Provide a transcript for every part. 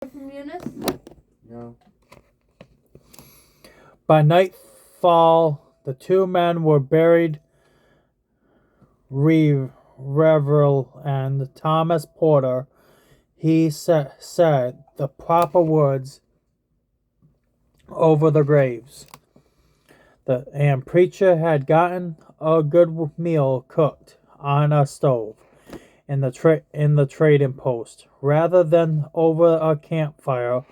From Eunice? No. By nightfall, the two men were buried. Reverell and Thomas Porter, he said the proper words over the graves. And preacher had gotten a good meal cooked on a stove in the trading post rather than over a campfire.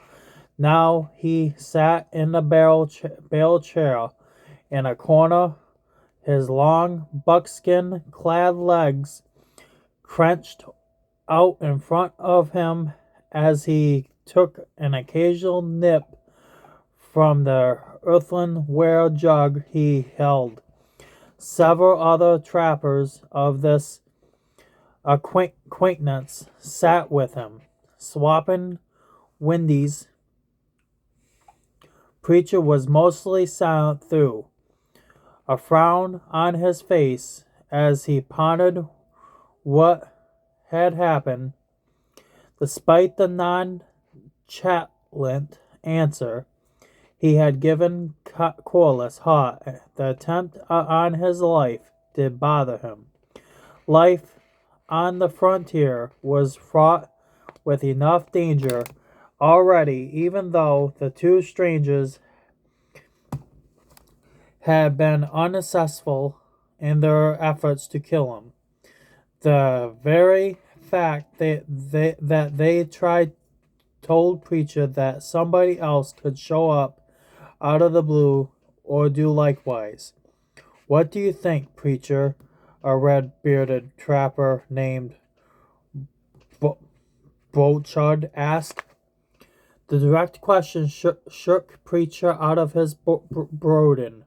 Now he sat in a bale chair in a corner, his long buckskin clad legs crunched out in front of him as he took an occasional nip from the earthenware jug he held. Several other trappers of this acquaintance sat with him, swapping windies. Preacher was mostly silent through, a frown on his face as he pondered what had happened. Despite the nonchalant answer he had given Corliss Hart, the attempt on his life did bother him. Life on the frontier was fraught with enough danger already, even though the two strangers had been unsuccessful in their efforts to kill him. The very fact that they tried told Preacher that somebody else could show up out of the blue or do likewise. What do you think, Preacher? A red-bearded trapper named Bochard asked. The direct question shook Preacher out of his brooding.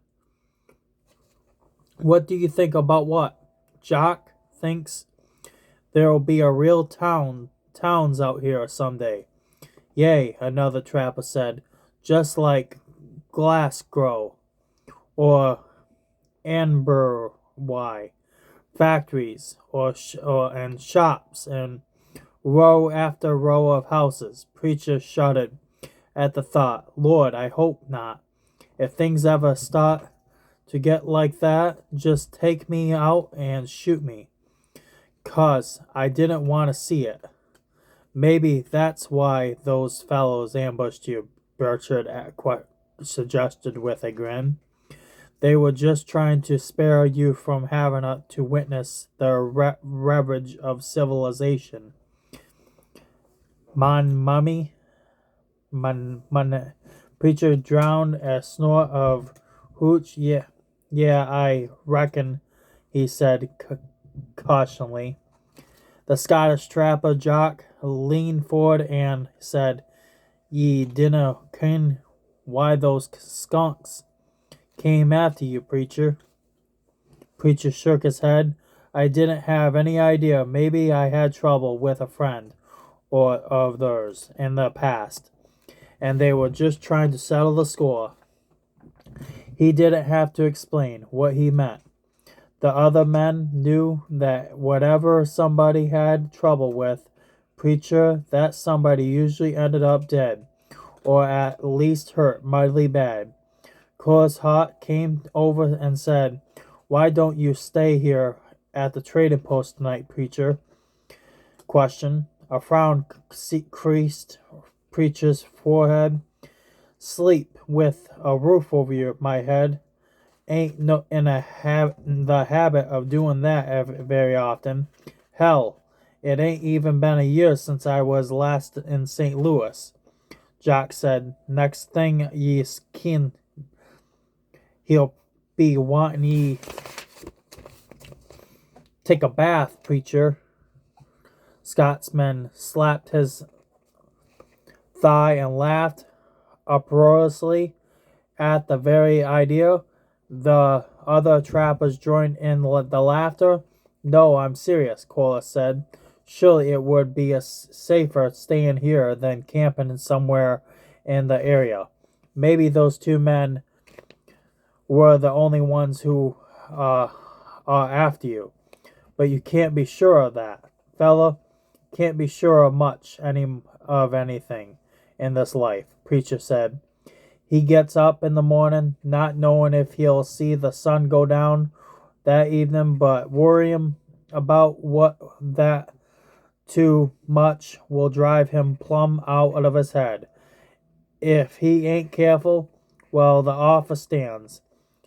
What do you think about what? Jock thinks there'll be a real towns out here someday. Yea, another trapper said, just like Glasgow or Anberwy, factories and shops and row after row of houses. Preacher shuddered at the thought. Lord, I hope not. If things ever start to get like that, just take me out and shoot me, 'cause I didn't want to see it. Maybe that's why those fellows ambushed you, Burchard suggested with a grin. They were just trying to spare you from having to witness the ravage of civilization. Mummy? Preacher drowned a snort of hooch. Yeah, I reckon, he said cautionally. The Scottish trapper Jock leaned forward and said, Ye dinna ken why those skunks came after you, Preacher. Preacher shook his head. I didn't have any idea. Maybe I had trouble with a friend or of theirs in the past, and they were just trying to settle the score. He didn't have to explain what he meant. The other men knew that whatever somebody had trouble with, Preacher, that somebody usually ended up dead, or at least hurt mightily bad. Corliss Hart came over and said, Why don't you stay here at the trading post tonight, Preacher? Question. A frown creased Preacher's forehead. Sleep with a roof over my head. Ain't no in the habit of doing that very often. Hell, it ain't even been a year since I was last in St. Louis. Jock said, Next thing ye ken, he'll be wanting ye take a bath, Preacher. Scotsman slapped his thigh and laughed uproariously at the very idea. The other trappers joined in the laughter. No, I'm serious, Corliss said. Surely it would be safer staying here than camping somewhere in the area. Maybe those two men were the only ones who are after you. But you can't be sure of that. Fella, can't be sure of much of anything. in this life, preacher said. He gets up in the morning, not knowing if he'll see the sun go down that evening, but worrying about what that too much will drive him plumb out of his head. If he ain't careful, well, the offer stands.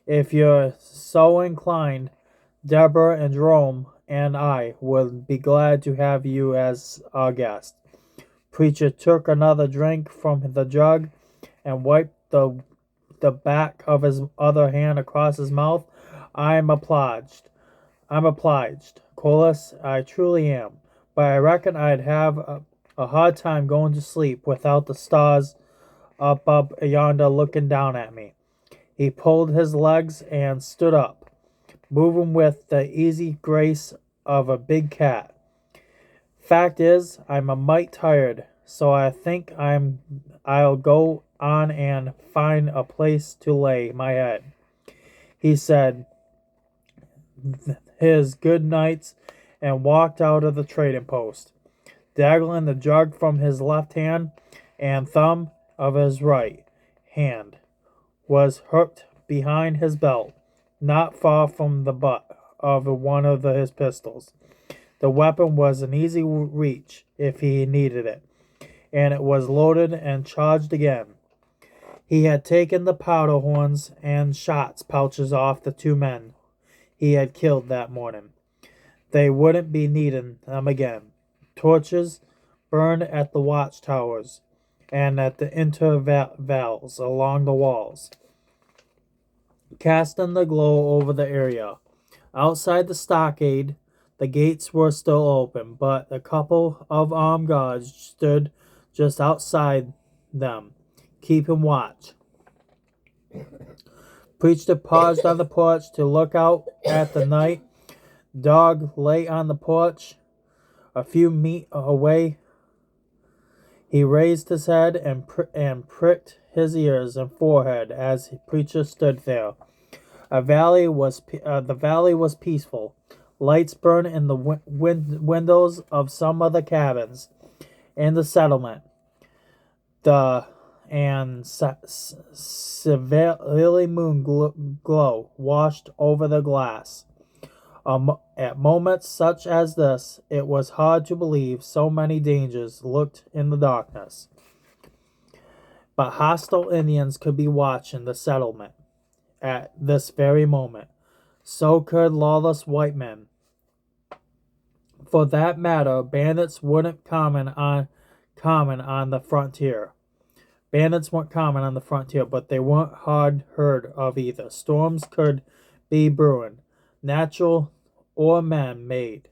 If you're so inclined, Deborah and Jerome and I would be glad to have you as our guest. Preacher took another drink from the jug and wiped the back of his other hand across his mouth. I'm obliged. Colas, I truly am. But I reckon I'd have a hard time going to sleep without the stars up yonder looking down at me. He pulled his legs and stood up, moving with the easy grace of a big cat. Fact is, I'm a mite tired, so I think I'll go on and find a place to lay my head. He said his good nights and walked out of the trading post, dangling the jug from his left hand and thumb of his right hand was hooked behind his belt, not far from the butt of one of his pistols. The weapon was an easy reach if he needed it, and it was loaded and charged again. He had taken the powder horns and shots pouches off the two men he had killed that morning. They wouldn't be needing them again. Torches burned at the watchtowers and at the intervals along the walls, casting the glow over the area. Outside the stockade, the gates were still open, but a couple of armed guards stood just outside them, keeping watch. Preacher paused on the porch to look out at the night. Dog lay on the porch a few feet away. He raised his head and pricked his ears and forehead as the preacher stood there. The valley was peaceful. Lights burned in the windows of some of the cabins in the settlement. Severely moon glow washed over the glass. At moments such as this, it was hard to believe so many dangers lurked in the darkness. But hostile Indians could be watching the settlement at this very moment. So could lawless white men. For that matter, bandits weren't common on the frontier. Bandits weren't common on the frontier, but they weren't hard heard of either. Storms could be brewing, natural or man-made.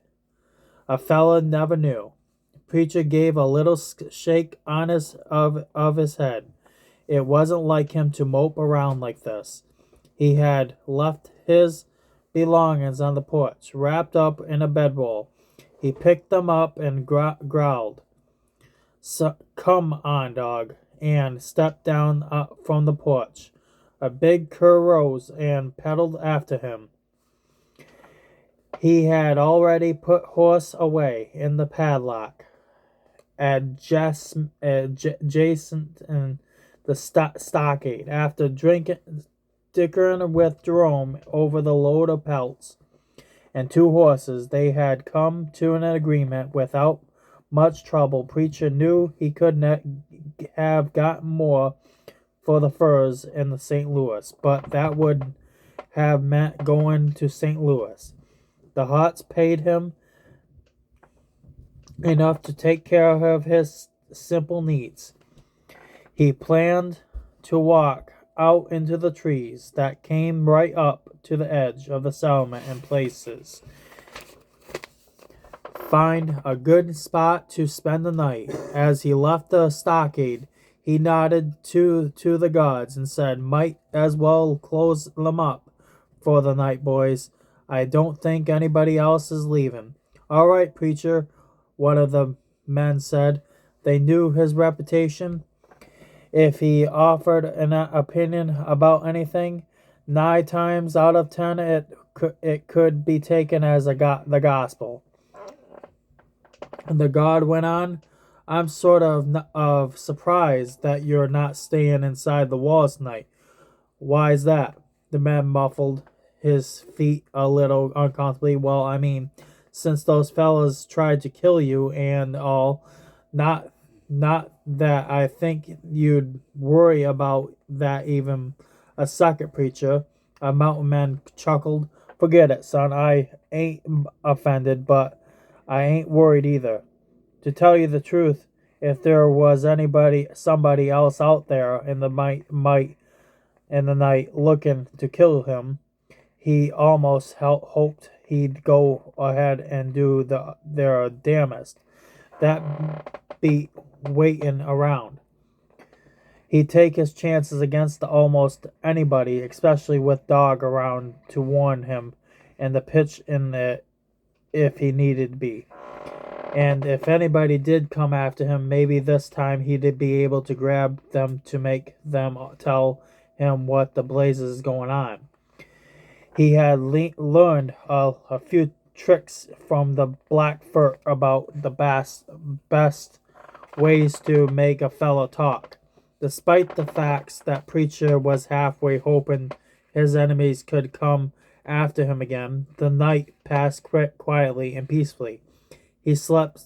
A fella never knew. The preacher gave a little shake on his head. It wasn't like him to mope around like this. He had left his belongings on the porch, wrapped up in a bedroll. He picked them up and growled, "Come on, dog," and stepped down from the porch. A big cur rose and pedaled after him. He had already put horse away in the padlock adjacent in the stockade. After dickering with Jerome over the load of pelts and two horses, they had come to an agreement without much trouble. Preacher knew he couldn't have gotten more for the furs in the St. Louis, but that would have meant going to St. Louis. The Hots paid him enough to take care of his simple needs. He planned to walk out into the trees that came right up to the edge of the settlement and places. Find a good spot to spend the night. As he left the stockade, he nodded to the guards and said, "Might as well close them up for the night, boys. I don't think anybody else is leaving." "All right, preacher," one of the men said. They knew his reputation. If he offered an opinion about anything, 9 times out of 10 it could be taken as the gospel. The guard went on, I'm sort of surprised that you're not staying inside the walls tonight. Why's that? The man muffled his feet a little uncomfortably. Well, I mean, since those fellas tried to kill you and all, not not that I think you'd worry about that even a second, preacher. A mountain man chuckled. Forget it, son. I ain't offended, but I ain't worried either. To tell you the truth, if there was somebody else out there in the might in the night looking to kill him, he almost hoped he'd go ahead and do their damnedest. That beat waiting around. He'd take his chances against almost anybody, especially with Dog around to warn him and the pitch in it if he needed to be. And if anybody did come after him, maybe this time he'd be able to grab them to make them tell him what the blazes is going on. He had learned a few tricks from the Blackfoot about the best ways to make a fellow talk. Despite the facts that Preacher was halfway hoping his enemies could come after him again, the night passed quietly and peacefully. He slept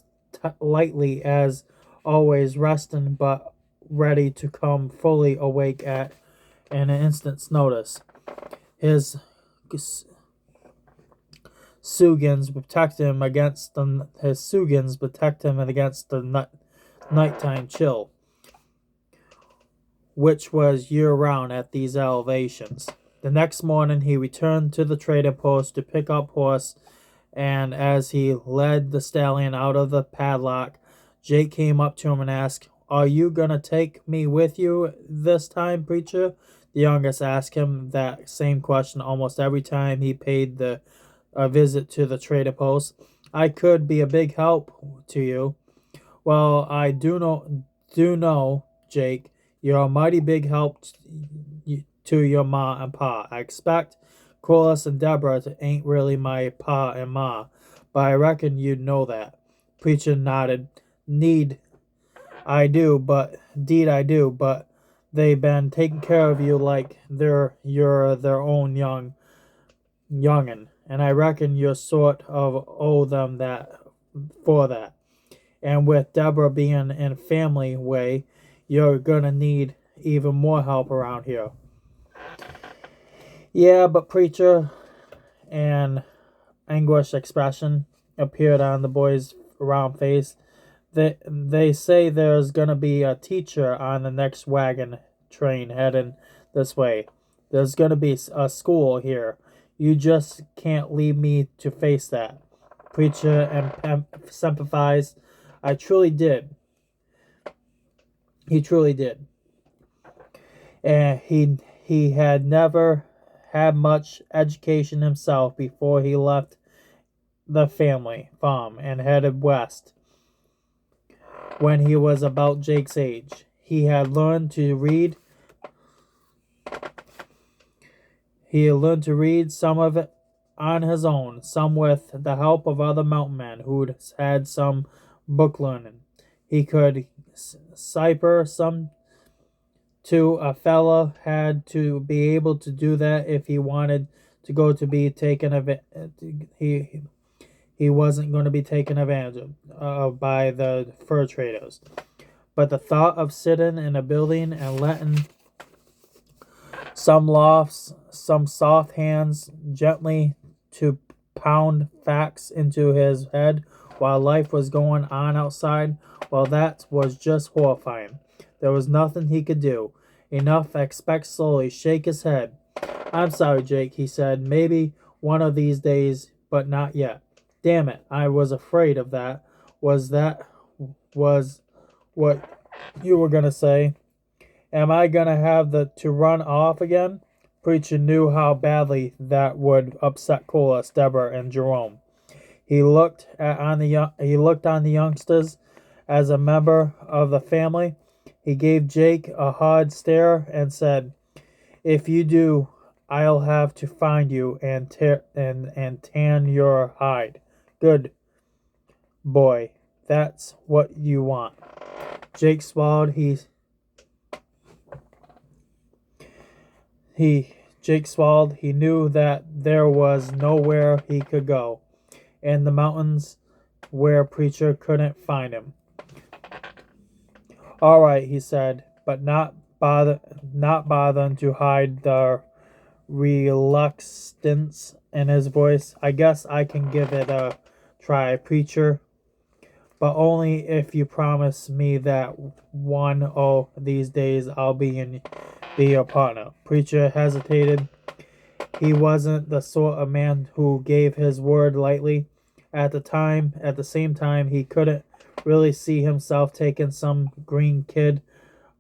lightly as always, resting but ready to come fully awake at an instant's notice. His Sugans protect him against the nighttime chill, which was year-round at these elevations. The next morning he returned to the trading post to pick up horse, and as he led the stallion out of the paddock, Jake came up to him and asked, "Are you gonna take me with you this time, preacher?" The youngest asked him that same question almost every time he paid a visit to the trading post. "I could be a big help to you." "Well, I do know, Jake, you're a mighty big help to your ma and pa. I expect Corliss and Deborah ain't really my pa and ma, but I reckon you'd know that." Preacher nodded. "Deed I do, but they been taking care of you like you're their own youngin', and I reckon you sort of owe them that for that. And with Deborah being in family way, you're gonna need even more help around here." "Yeah, but preacher," an anguished expression appeared on the boy's round face. They say there's gonna be a teacher on the next wagon train heading this way. There's gonna be a school here. You just can't leave me to face that." Preacher sympathized. "I truly did. He truly did. And he had never had much education himself before he left the family farm and headed west. When he was about Jake's age, he had learned to read. Some of it on his own, some with the help of other mountain men who'd had some book learning. He could cipher some too. A fella had to be able to do that if he wanted to go to be taken he wasn't going to be taken advantage of by the fur traders. But the thought of sitting in a building and letting some soft hands gently to pound facts into his head while life was going on outside, well, that was just horrifying. There was nothing he could do. Enough expect slowly shake his head. "I'm sorry, Jake," he said. "Maybe one of these days, but not yet." "Damn it, I was afraid of that." Was what you were gonna say?" "Am I gonna have to run off again?" Preacher knew how badly that would upset Corliss, Deborah, and Jerome. He looked on the youngsters as a member of the family. He gave Jake a hard stare and said, "If you do, I'll have to find you and tan your hide. Good boy. that's what you want. Jake swallowed. Jake swallowed. He knew that there was nowhere he could go in the mountains where Preacher couldn't find him. All right, he said, but not bothering to hide the reluctance in his voice. I guess I can give it a try, Preacher, but only if you promise me that one of these days I'll be your partner. Preacher hesitated. He wasn't the sort of man who gave his word lightly. At the same time, he couldn't really see himself taking some green kid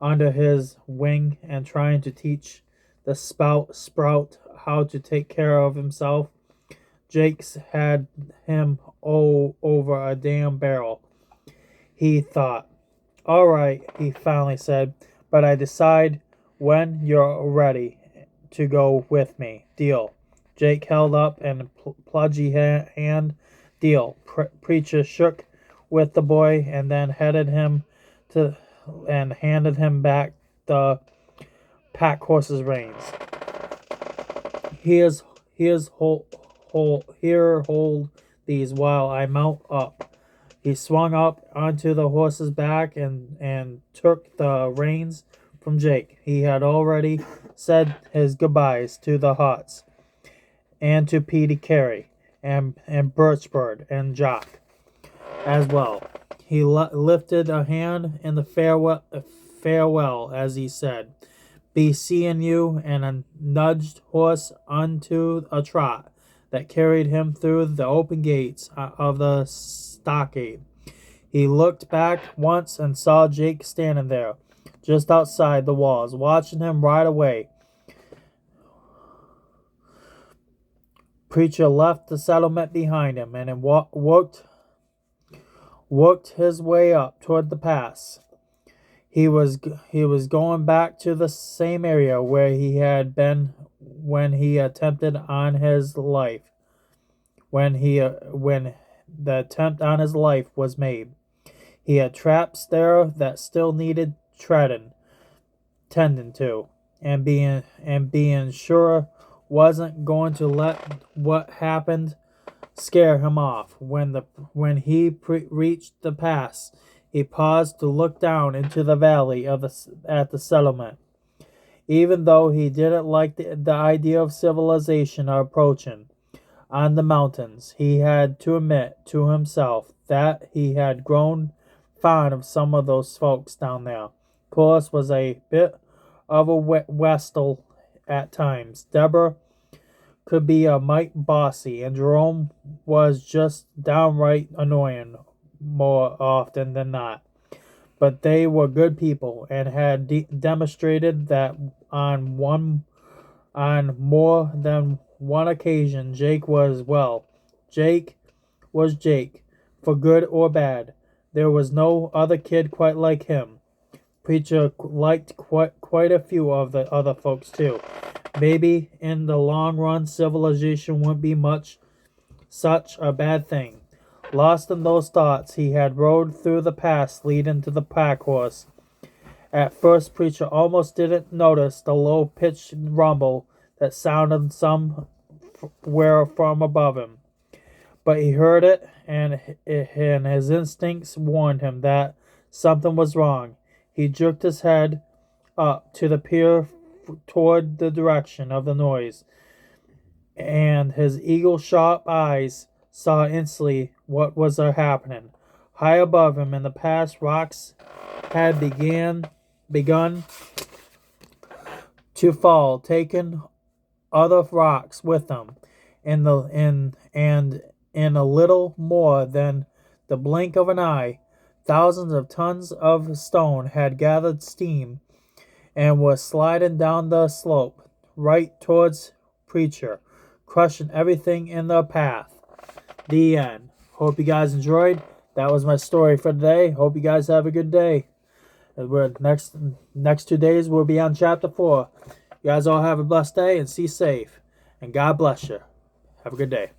under his wing and trying to teach the sprout how to take care of himself. Jake's had him over a damn barrel, he thought. All right, he finally said, but I decide when you're ready to go with me. Deal. Jake held up a pudgy hand. Deal. Preacher shook with the boy and then handed him back the pack horse's reins. Here's hold these while I mount up. He swung up onto the horse's back and took the reins from Jake. He had already said his goodbyes to the Huts and to Petey Carey and Birchbird and Jock as well. He lifted a hand in the farewell as he said, "Be seeing you," and nudged horse onto a trot that carried him through the open gates of the stockade. He looked back once and saw Jake standing there, just outside the walls, watching him ride away. Preacher left the settlement behind him and worked his way up toward the pass. He was going back to the same area where he had been when he attempted on his life. When the attempt on his life was made, he had traps there that still needed tending to, and being sure wasn't going to let what happened scare him off. When he reached the pass, he paused to look down into the valley at the settlement. Even though he didn't like the idea of civilization approaching on the mountains, he had to admit to himself that he had grown fond of some of those folks down there. Course was a bit of a westel at times. Deborah could be a mite bossy, and Jerome was just downright annoying more often than not. But they were good people and had demonstrated that on more than one occasion. Jake was Jake, for good or bad. There was no other kid quite like him. Preacher liked quite a few of the other folks too. Maybe in the long run, civilization wouldn't be such a bad thing. Lost in those thoughts, he had rode through the pass leading to the pack horse. At first, Preacher almost didn't notice the low-pitched rumble that sounded somewhere from above him. But he heard it, and his instincts warned him that something was wrong. He jerked his head up to the pier toward the direction of the noise, and his eagle-sharp eyes saw instantly what was happening. High above him in the pass, rocks had begun to fall, taking other rocks with them. In a little more than the blink of an eye, thousands of tons of stone had gathered steam and was sliding down the slope right towards Preacher, crushing everything in their path. The end. Hope you guys enjoyed. That was my story for today. Hope you guys have a good day. Next 2 days we'll be on chapter 4. You guys all have a blessed day and see safe. And God bless you. Have a good day.